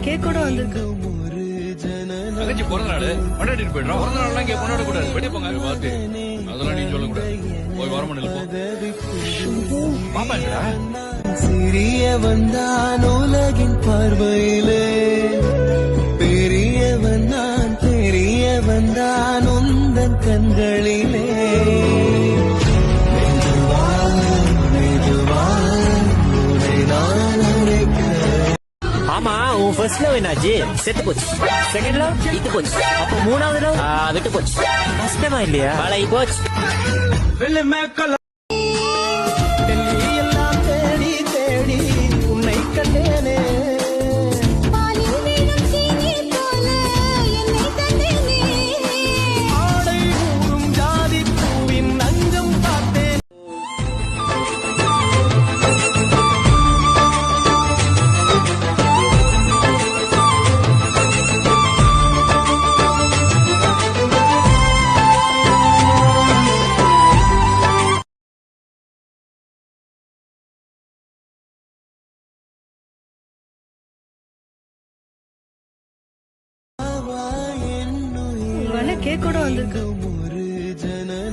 Cake கூட வந்திருக்கு. தங்கச்சி பிறந்த நாள் கொண்டாடிட்டு போயிடுறோம். பிறந்த நாள்லாம் இங்கே கொண்டாட கூடாது. வெளியே போங்க பார்த்து. அதெல்லாம் நீ சொல்லக்கூடாது. போய் வரமணில் போ. பாப்பா எங்கடா? சிறியவன் தான் உலகின் பார்வையிலே, பெரியவன் நான் பெரியவன் தான் உந்தன் கண்களிலே. ஆமா, உன் ஃபர்ஸ்ட் லவ் என்னாச்சு? செத்து போச்சு. செகண்ட் லவ் இது போச்சு. அப்ப மூணாவது லவ் விட்டு போச்சு. கஷ்டமா இல்லையா? பழகி போச்சு. எல்லாம் தேடி தேடி உன்னை கண்டேனே, ஆடை ஊறும் ஜாதி பூவின் நஞ்சம் பார்த்தேன். கேக் கூட வந்திருக்கு.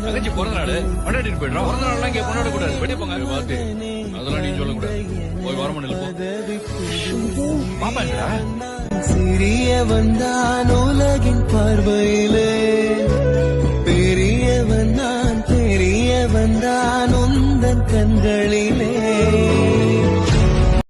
தங்கச்சி பிறந்த நாள் கொண்டாடிட்டு போயிடுறோம். பிறந்த நாள்லாம் இங்கே கொண்டாட கூடாது. வெளியே போங்க பார்த்து. அதெல்லாம் நீ சொல்லக்கூடாது. போய் வரமணில் போ. பாப்பா எங்கடா? சிறியவன் தான் உலகின் பார்வையிலே, பெரியவன் நான் பெரியவன் தான் உந்தன் கண்களிலே.